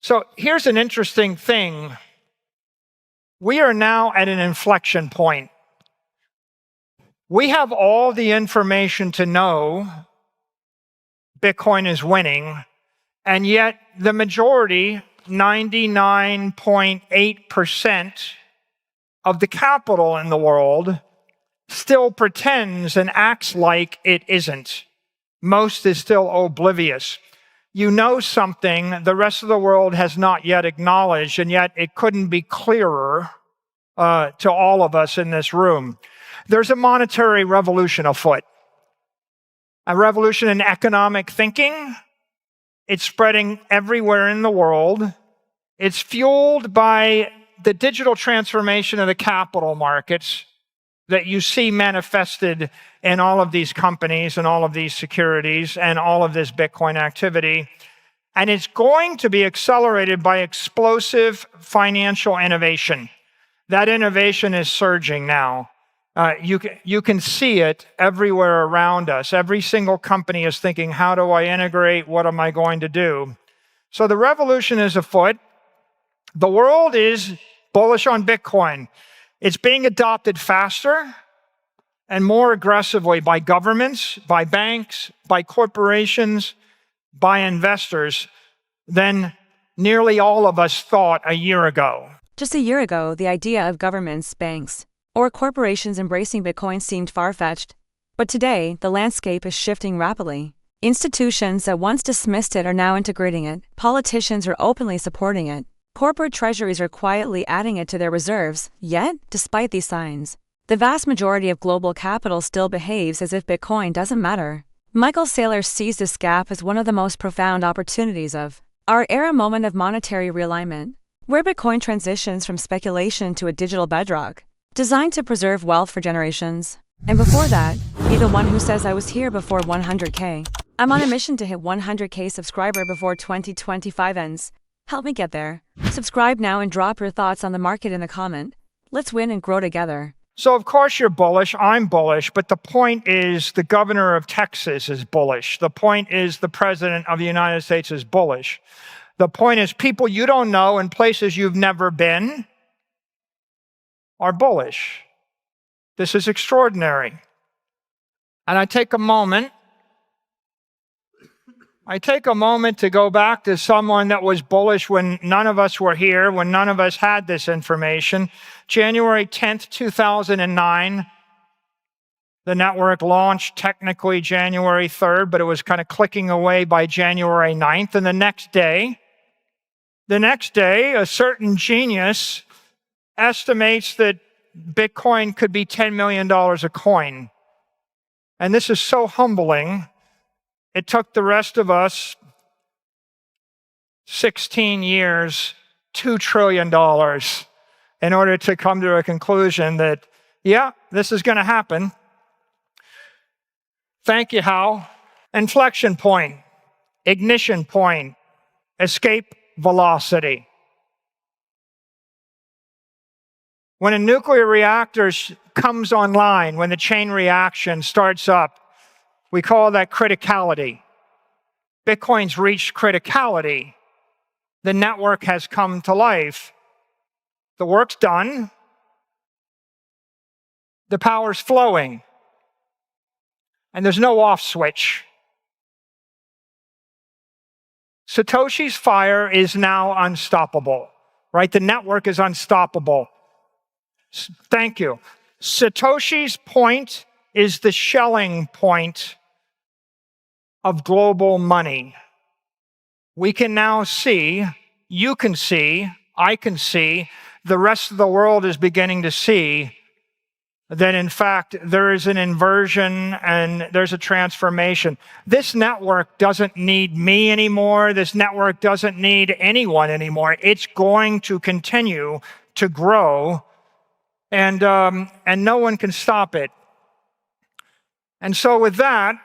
So here's an interesting thing. We are now at an inflection point. We have all the information to know Bitcoin is winning, and yet the majority, 99.8% of the capital in the world, still pretends and acts like it isn't. Most is still oblivious. You know something the rest of the world has not yet acknowledged, and yet it couldn't be clearer to all of us in this room. There's a monetary revolution afoot, a revolution in economic thinking. It's spreading everywhere in the world. It's fueled by the digital transformation of the capital markets that you see manifested in all of these companies and all of these securities and all of this Bitcoin activity. And it's going to be accelerated by explosive financial innovation. That innovation is surging now. You can see it everywhere around us. Every single company is thinking, how do I integrate? What am I going to do? So the revolution is afoot. The world is bullish on Bitcoin. It's being adopted faster and more aggressively by governments, by banks, by corporations, by investors than nearly all of us thought a year ago. Just a year ago, the idea of governments, banks, or corporations embracing Bitcoin seemed far-fetched. But today, the landscape is shifting rapidly. Institutions that once dismissed it are now integrating it. Politicians are openly supporting it. Corporate treasuries are quietly adding it to their reserves. Yet, despite these signs, the vast majority of global capital still behaves as if Bitcoin doesn't matter. Michael Saylor sees this gap as one of the most profound opportunities of our era moment of monetary realignment, where Bitcoin transitions from speculation to a digital bedrock, designed to preserve wealth for generations. And before that, be the one who says I was here before 100K. I'm on a mission to hit 100K subscriber before 2025 ends. Help me get there. Subscribe now and drop your thoughts on the market in the comment. Let's win and grow together. So of course you're bullish, I'm bullish, but the point is the governor of Texas is bullish. The point is the president of the United States is bullish. The point is people you don't know in places you've never been are bullish. This is extraordinary. And I take a moment to go back to someone that was bullish when none of us were here, when none of us had this information. January 10th, 2009, the network launched technically January 3rd, but it was kind of clicking away by January 9th. And the next day, a certain genius estimates that Bitcoin could be $10 million a coin. And this is so humbling. It took the rest of us 16 years, $2 trillion in order to come to a conclusion that, yeah, this is going to happen. Thank you, Hal. Inflection point, ignition point, escape velocity. When a nuclear reactor comes online, when the chain reaction starts up, we call that criticality. Bitcoin's reached criticality. The network has come to life. The work's done. The power's flowing. And there's no off switch. Satoshi's fire is now unstoppable, right? The network is unstoppable. Thank you. Satoshi's point is the Schelling point of global money. We can now see, you can see, I can see, the rest of the world is beginning to see that in fact there is an inversion and there's a transformation. This network doesn't need me anymore. This network doesn't need anyone anymore. It's going to continue to grow, and no one can stop it. And so with that,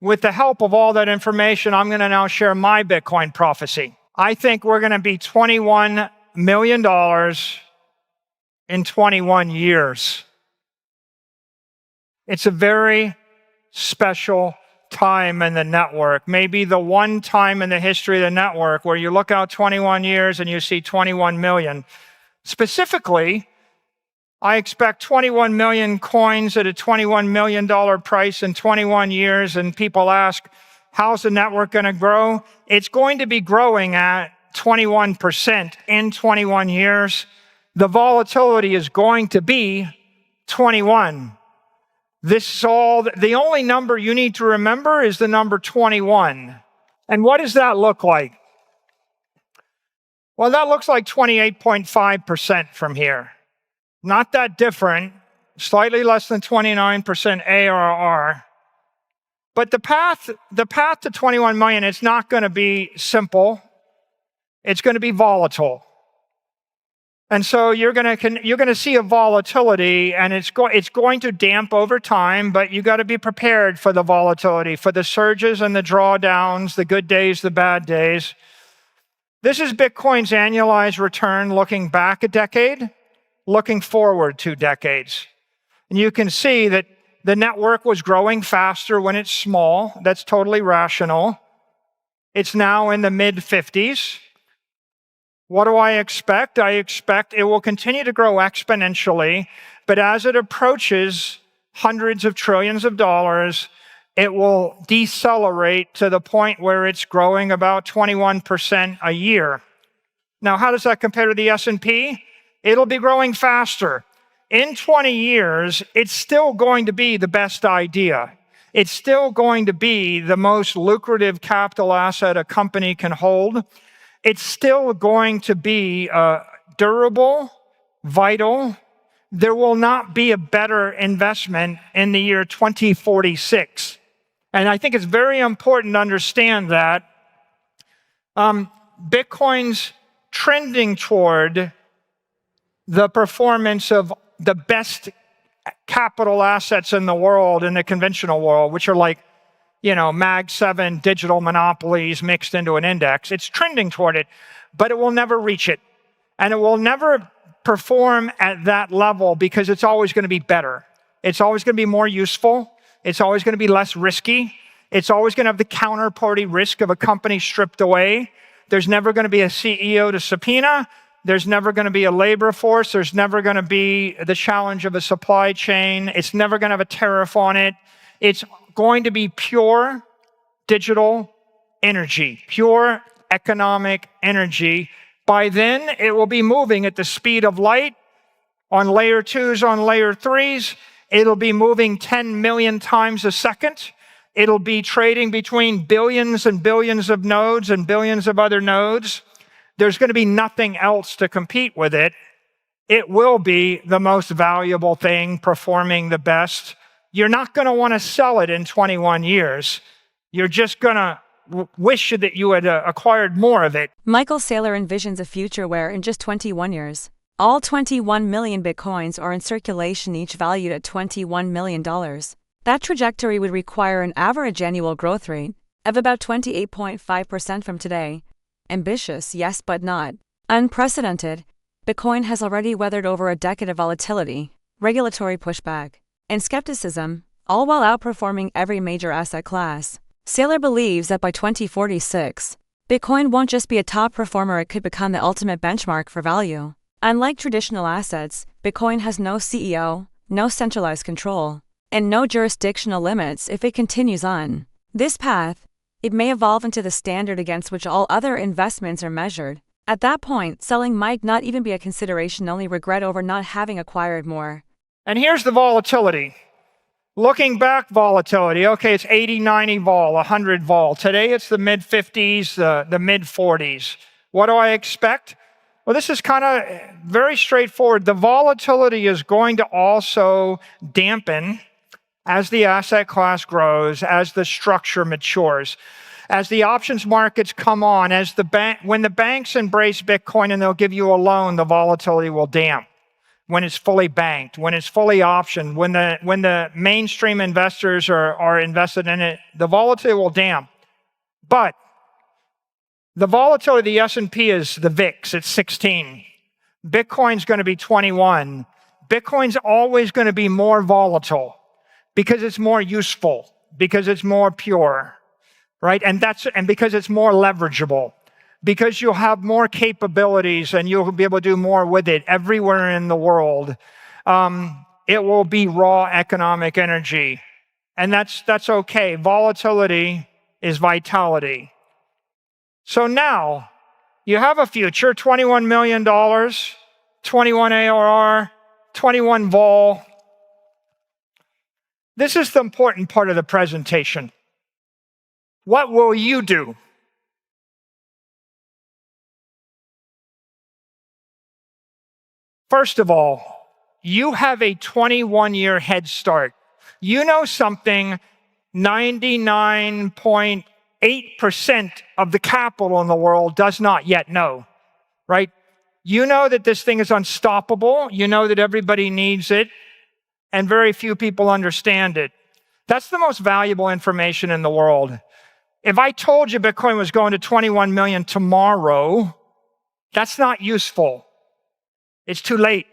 with the help of all that information, I'm going to now share my Bitcoin prophecy. I think we're going to be $21 million in 21 years. It's a very special time in the network, maybe the one time in the history of the network where you look out 21 years and you see 21 million. Specifically, I expect 21 million coins at a $21 million price in 21 years, and people ask, how's the network going to grow? It's going to be growing at 21% in 21 years. The volatility is going to be 21. This is all, the only number you need to remember is the number 21. And what does that look like? Well, that looks like 28.5% from here. Not that different, slightly less than 29% ARR. But the path to 21 million, it's not going to be simple. It's going to be volatile. And so you're going to see a volatility, and it's going to damp over time, but you got to be prepared for the volatility, for the surges and the drawdowns, the good days, the bad days. This is Bitcoin's annualized return looking back a decade, looking forward 2 decades. And you can see that the network was growing faster when it's small. That's totally rational. It's now in the mid-50s. What do I expect? I expect it will continue to grow exponentially, but as it approaches hundreds of trillions of dollars, it will decelerate to the point where it's growing about 21% a year. Now, how does that compare to the S&P? It'll be growing faster. In 20 years, it's still going to be the best idea. It's still going to be the most lucrative capital asset a company can hold. It's still going to be durable, vital. There will not be a better investment in the year 2046. And I think it's very important to understand that Bitcoin's trending toward the performance of the best capital assets in the world, in the conventional world, which are like, Mag 7 digital monopolies mixed into an index. It's trending toward it, but it will never reach it. And it will never perform at that level because it's always going to be better. It's always going to be more useful. It's always going to be less risky. It's always going to have the counterparty risk of a company stripped away. There's never going to be a CEO to subpoena. There's never going to be a labor force. There's never going to be the challenge of a supply chain. It's never going to have a tariff on it. It's going to be pure digital energy, pure economic energy. By then, it will be moving at the speed of light on layer 2s, on layer 3s. It'll be moving 10 million times a second. It'll be trading between billions and billions of nodes and billions of other nodes. There's going to be nothing else to compete with it. It will be the most valuable thing, performing the best. You're not going to want to sell it in 21 years. You're just going to wish that you had acquired more of it. Michael Saylor envisions a future where, in just 21 years, all 21 million Bitcoins are in circulation, each valued at $21 million. That trajectory would require an average annual growth rate of about 28.5% from today. Ambitious, yes, but not unprecedented. Bitcoin has already weathered over a decade of volatility, regulatory pushback, and skepticism, all while outperforming every major asset class. Saylor believes that by 2046, Bitcoin won't just be a top performer, it could become the ultimate benchmark for value. Unlike traditional assets, Bitcoin has no CEO, no centralized control, and no jurisdictional limits if it continues on this path. It may evolve into the standard against which all other investments are measured. At that point, selling might not even be a consideration, only regret over not having acquired more. And here's the volatility. Looking back, volatility. Okay, it's 80, 90 vol, 100 vol. Today, it's the mid-50s, the mid-40s. What do I expect? Well, this is kind of very straightforward. The volatility is going to also dampen as the asset class grows, as the structure matures, as the options markets come on, when the banks embrace Bitcoin and they'll give you a loan, the volatility will damp. When it's fully banked, when it's fully optioned, when the mainstream investors are invested in it, the volatility will damp. But the volatility of the S&P is the VIX, it's 16. Bitcoin's going to be 21. Bitcoin's always going to be more volatile because it's more useful. because it's more pure, right? And because it's more leverageable, because you'll have more capabilities and you'll be able to do more with it everywhere in the world. It will be raw economic energy. And that's okay. Volatility is vitality. So now you have a future, $21 million, 21 ARR, 21 vol. This is the important part of the presentation. What will you do? First of all, you have a 21-year head start. You know something 99.8% of the capital in the world does not yet know, right? You know that this thing is unstoppable. You know that everybody needs it, and very few people understand it. That's the most valuable information in the world. If I told you Bitcoin was going to 21 million tomorrow, that's not useful. It's too late.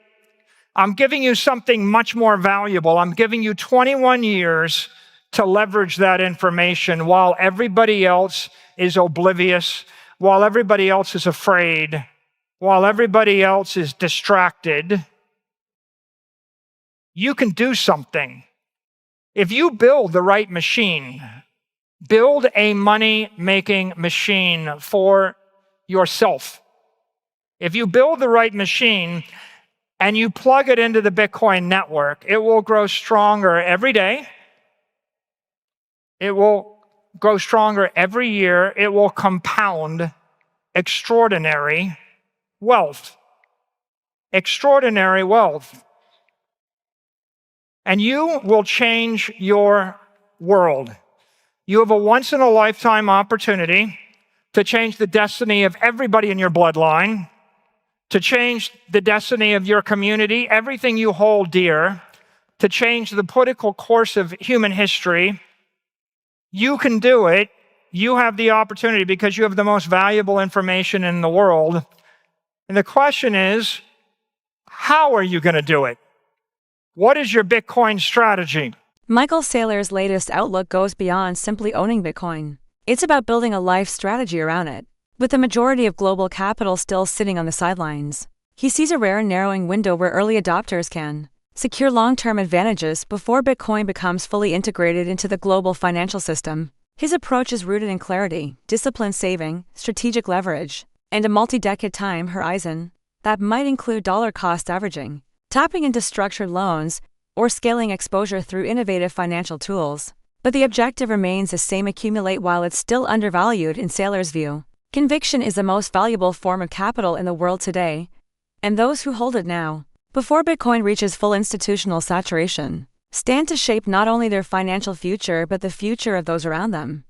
I'm giving you something much more valuable. I'm giving you 21 years to leverage that information while everybody else is oblivious, while everybody else is afraid, while everybody else is distracted. You can do something. If you build the right machine, build a money-making machine for yourself. If you build the right machine and you plug it into the Bitcoin network, it will grow stronger every day. It will grow stronger every year. It will compound extraordinary wealth. Extraordinary wealth. And you will change your world. You have a once-in-a-lifetime opportunity to change the destiny of everybody in your bloodline, to change the destiny of your community, everything you hold dear, to change the political course of human history. You can do it. You have the opportunity because you have the most valuable information in the world. And the question is, how are you going to do it? What is your Bitcoin strategy? Michael Saylor's latest outlook goes beyond simply owning Bitcoin. It's about building a life strategy around it. With the majority of global capital still sitting on the sidelines, he sees a rare narrowing window where early adopters can secure long-term advantages before Bitcoin becomes fully integrated into the global financial system. His approach is rooted in clarity, disciplined saving, strategic leverage, and a multi-decade time horizon that might include dollar cost averaging, tapping into structured loans, or scaling exposure through innovative financial tools. But the objective remains the same: accumulate while it's still undervalued. In Saylor's view, conviction is the most valuable form of capital in the world today, and those who hold it now, before Bitcoin reaches full institutional saturation, stand to shape not only their financial future but the future of those around them.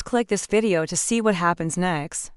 Click this video to see what happens next.